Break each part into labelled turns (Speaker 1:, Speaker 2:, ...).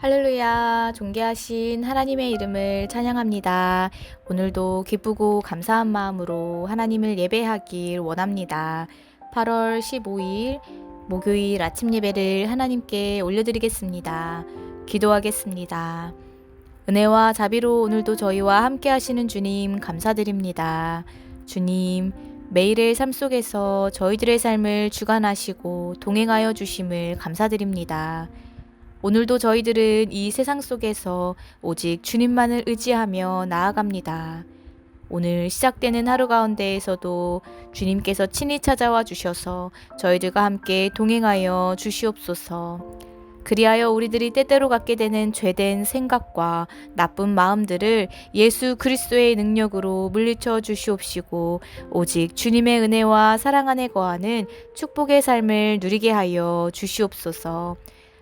Speaker 1: 할렐루야, 존귀하신 하나님의 이름을 찬양합니다. 오늘도 기쁘고 감사한 마음으로 하나님을 예배하길 원합니다. 8월 15일 목요일 아침 예배를 하나님께 올려드리겠습니다. 기도하겠습니다. 은혜와 자비로 오늘도 저희와 함께 하시는 주님 감사드립니다. 주님, 매일의 삶 속에서 저희들의 삶을 주관하시고 동행하여 주심을 감사드립니다. 오늘도 저희들은 이 세상 속에서 오직 주님만을 의지하며 나아갑니다. 오늘 시작되는 하루 가운데에서도 주님께서 친히 찾아와 주셔서 저희들과 함께 동행하여 주시옵소서. 그리하여 우리들이 때때로 갖게 되는 죄된 생각과 나쁜 마음들을 예수 그리스도의 능력으로 물리쳐 주시옵시고 오직 주님의 은혜와 사랑 안에 거하는 축복의 삶을 누리게 하여 주시옵소서.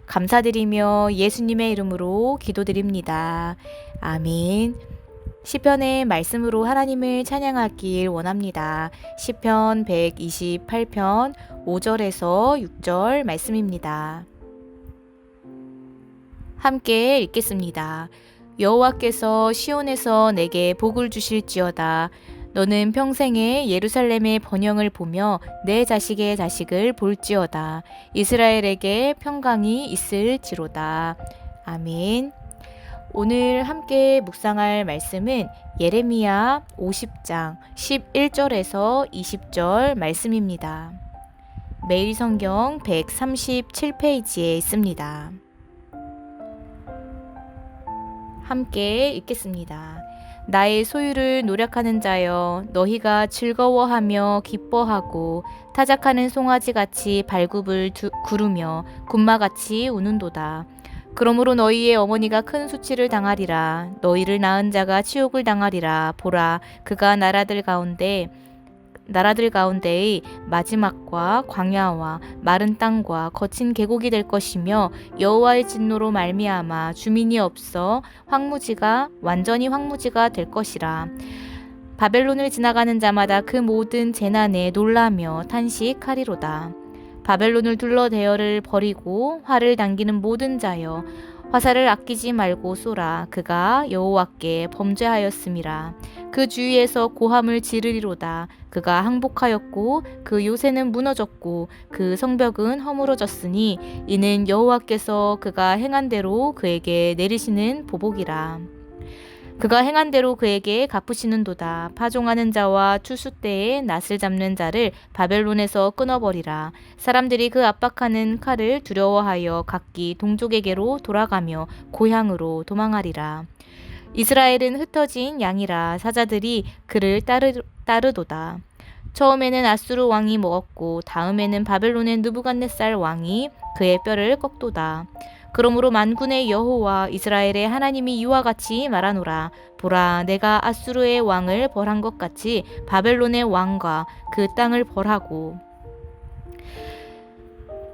Speaker 1: 감사드리며 예수님의 이름으로 기도드립니다. 아멘. 시편의 말씀으로 하나님을 찬양하길 원합니다. 시편 128편 5절에서 6절 말씀입니다. 함께 읽겠습니다. 여호와께서 시온에서 내게 복을 주실지어다. 너는 평생에 예루살렘의 번영을 보며 내 자식의 자식을 볼지어다. 이스라엘에게 평강이 있을지로다. 아멘. 오늘 함께 묵상할 말씀은 예레미야 50장 11절에서 20절 말씀입니다. 매일 성경 137페이지에 있습니다. 함께 읽겠습니다. 나의 소유를 노력하는 자여, 너희가 즐거워하며 기뻐하고 타작하는 송아지같이 발굽을 구르며 굶마같이 우는도다. 그러므로 너희의 어머니가 큰 수치를 당하리라. 너희를 낳은 자가 치욕을 당하리라. 보라, 그가 나라들 가운데의 마지막과 광야와 마른 땅과 거친 계곡이 될 것이며 여호와의 진노로 말미암아 주민이 없어 완전히 황무지가 될 것이라. 바벨론을 지나가는 자마다 그 모든 재난에 놀라며 탄식하리로다. 바벨론을 둘러 대열을 벌이고 활을 당기는 모든 자여, 화살을 아끼지 말고 쏘라. 그가 여호와께 범죄하였음이라. 그 주위에서 고함을 지르리로다. 그가 항복하였고 그 요새는 무너졌고 그 성벽은 허물어졌으니 이는 여호와께서 그가 행한 대로 그에게 내리시는 보복이라. 그가 행한 대로 그에게 갚으시는도다. 파종하는 자와 추수 때에 낫을 잡는 자를 바벨론에서 끊어버리라. 사람들이 그 압박하는 칼을 두려워하여 각기 동족에게로 돌아가며 고향으로 도망하리라. 이스라엘은 흩어진 양이라. 사자들이 그를 따르도다. 처음에는 아수르 왕이 먹었고 다음에는 바벨론의 느부갓네살 왕이 그의 뼈를 꺾도다. 그러므로 만군의 여호와 이스라엘의 하나님이 이와 같이 말하노라. 보라, 내가 아수르의 왕을 벌한 것 같이 바벨론의 왕과 그 땅을 벌하고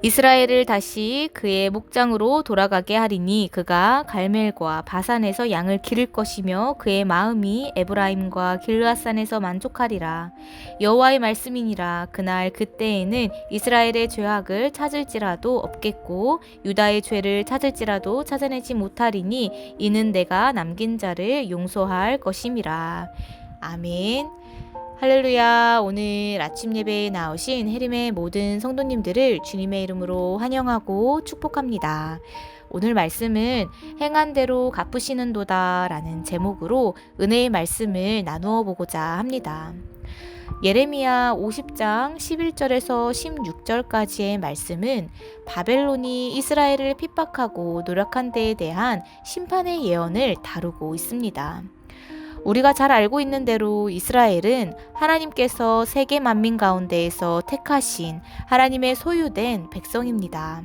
Speaker 1: 이스라엘을 다시 그의 목장으로 돌아가게 하리니 그가 갈멜과 바산에서 양을 기를 것이며 그의 마음이 에브라임과 길르앗산에서 만족하리라. 여호와의 말씀이니라. 그날 그때에는 이스라엘의 죄악을 찾을지라도 없겠고 유다의 죄를 찾을지라도 찾아내지 못하리니 이는 내가 남긴 자를 용서할 것임이라. 아멘. 할렐루야. 오늘 아침 예배에 나오신 해림의 모든 성도님들을 주님의 이름으로 환영하고 축복합니다. 오늘 말씀은 행한 대로 갚으시는도다 라는 제목으로 은혜의 말씀을 나누어 보고자 합니다. 예레미야 50장 11절에서 16절까지의 말씀은 바벨론이 이스라엘을 핍박하고 노력한 데에 대한 심판의 예언을 다루고 있습니다. 우리가 잘 알고 있는 대로 이스라엘은 하나님께서 세계 만민 가운데에서 택하신 하나님의 소유된 백성입니다.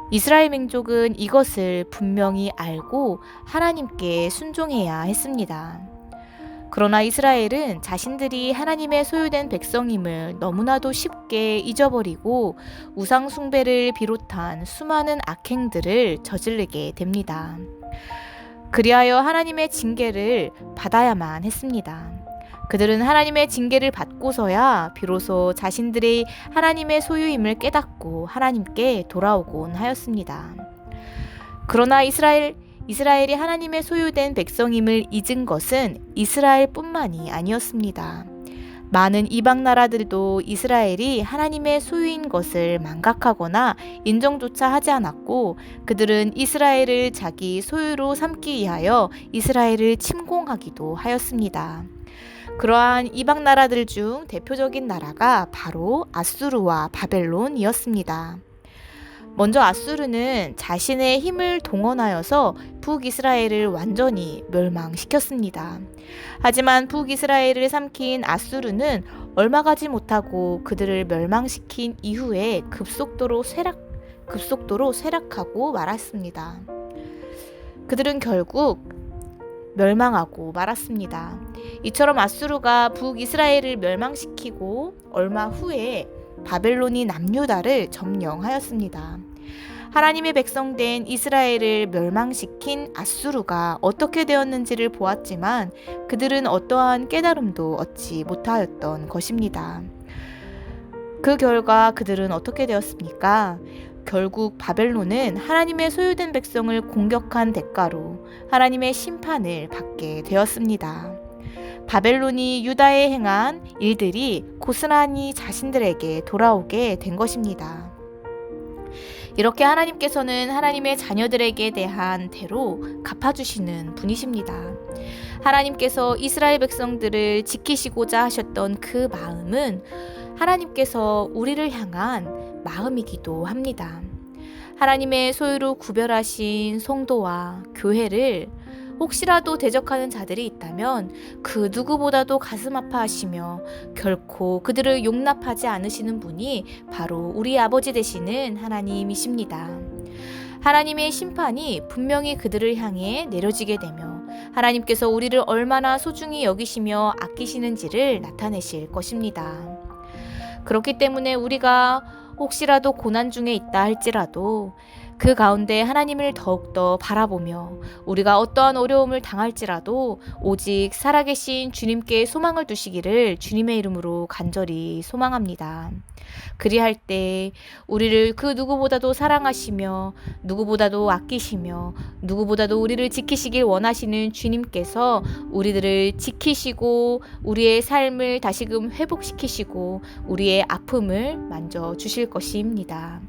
Speaker 1: 이스라엘 민족은 이것을 분명히 알고 하나님께 순종해야 했습니다. 그러나 이스라엘은 자신들이 하나님의 소유된 백성임을 너무나도 쉽게 잊어버리고 우상 숭배를 비롯한 수많은 악행들을 저지르게 됩니다. 그리하여 하나님의 징계를 받아야만 했습니다. 그들은 하나님의 징계를 받고서야 비로소 자신들이 하나님의 소유임을 깨닫고 하나님께 돌아오곤 하였습니다. 그러나 이스라엘이 하나님의 소유된 백성임을 잊은 것은 이스라엘뿐만이 아니었습니다. 많은 이방 나라들도 이스라엘이 하나님의 소유인 것을 망각하거나 인정조차 하지 않았고, 그들은 이스라엘을 자기 소유로 삼기 위하여 이스라엘을 침공하기도 하였습니다. 그러한 이방 나라들 중 대표적인 나라가 바로 아수르와 바벨론이었습니다. 먼저 아수르는 자신의 힘을 동원하여서 북이스라엘을 완전히 멸망시켰습니다. 하지만 북이스라엘을 삼킨 아수르는 얼마 가지 못하고 그들을 멸망시킨 이후에 급속도로 쇠락하고 말았습니다. 그들은 결국 멸망하고 말았습니다. 이처럼 아수르가 북이스라엘을 멸망시키고 얼마 후에 바벨론이 남유다를 점령하였습니다. 하나님의 백성된 이스라엘을 멸망시킨 아수르가 어떻게 되었는지를 보았지만 그들은 어떠한 깨달음도 얻지 못하였던 것입니다. 그 결과 그들은 어떻게 되었습니까? 결국 바벨론은 하나님의 소유된 백성을 공격한 대가로 하나님의 심판을 받게 되었습니다. 바벨론이 유다에 행한 일들이 고스란히 자신들에게 돌아오게 된 것입니다. 이렇게 하나님께서는 하나님의 자녀들에게 대한 대로 갚아주시는 분이십니다. 하나님께서 이스라엘 백성들을 지키시고자 하셨던 그 마음은 하나님께서 우리를 향한 마음이기도 합니다. 하나님의 소유로 구별하신 성도와 교회를 혹시라도 대적하는 자들이 있다면 그 누구보다도 가슴 아파하시며 결코 그들을 용납하지 않으시는 분이 바로 우리 아버지 되시는 하나님이십니다. 하나님의 심판이 분명히 그들을 향해 내려지게 되며 하나님께서 우리를 얼마나 소중히 여기시며 아끼시는지를 나타내실 것입니다. 그렇기 때문에 우리가 혹시라도 고난 중에 있다 할지라도 그 가운데 하나님을 더욱더 바라보며 우리가 어떠한 어려움을 당할지라도 오직 살아계신 주님께 소망을 두시기를 주님의 이름으로 간절히 소망합니다. 그리할 때 우리를 그 누구보다도 사랑하시며 누구보다도 아끼시며 누구보다도 우리를 지키시길 원하시는 주님께서 우리들을 지키시고 우리의 삶을 다시금 회복시키시고 우리의 아픔을 만져주실 것입니다.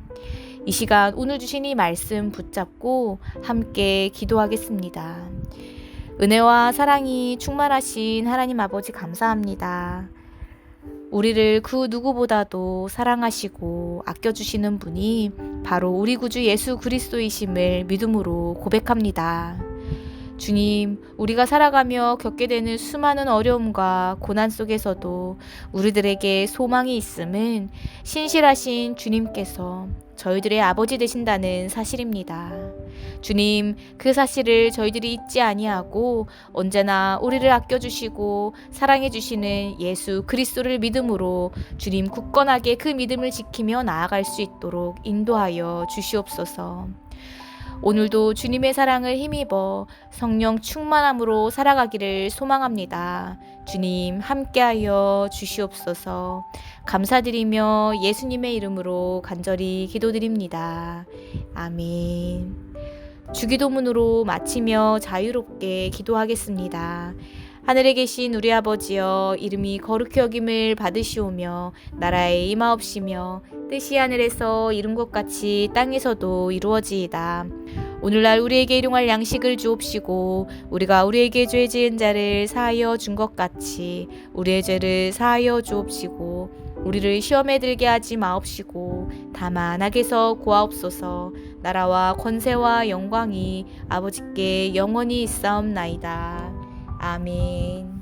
Speaker 1: 이 시간 오늘 주신 이 말씀 붙잡고 함께 기도하겠습니다. 은혜와 사랑이 충만하신 하나님 아버지 감사합니다. 우리를 그 누구보다도 사랑하시고 아껴주시는 분이 바로 우리 구주 예수 그리스도이심을 믿음으로 고백합니다. 주님, 우리가 살아가며 겪게 되는 수많은 어려움과 고난 속에서도 우리들에게 소망이 있음은 신실하신 주님께서 저희들의 아버지 되신다는 사실입니다. 주님, 그 사실을 저희들이 잊지 아니하고 언제나 우리를 아껴주시고 사랑해주시는 예수 그리스도를 믿음으로 주님 굳건하게 그 믿음을 지키며 나아갈 수 있도록 인도하여 주시옵소서. 오늘도 주님의 사랑을 힘입어 성령 충만함으로 살아가기를 소망합니다. 주님 함께하여 주시옵소서. 감사드리며 예수님의 이름으로 간절히 기도드립니다. 아멘. 주기도문으로 마치며 자유롭게 기도하겠습니다. 하늘에 계신 우리 아버지여, 이름이 거룩히 여김을 받으시오며 나라에 임하옵시며 뜻이 하늘에서 이룬 것 같이 땅에서도 이루어지이다. 오늘날 우리에게 일용할 양식을 주옵시고 우리가 우리에게 죄 지은 자를 사하여 준 것 같이 우리의 죄를 사하여 주옵시고 우리를 시험에 들게 하지 마옵시고 다만 악에서 구하옵소서. 나라와 권세와 영광이 아버지께 영원히 있사옵나이다. 아멘.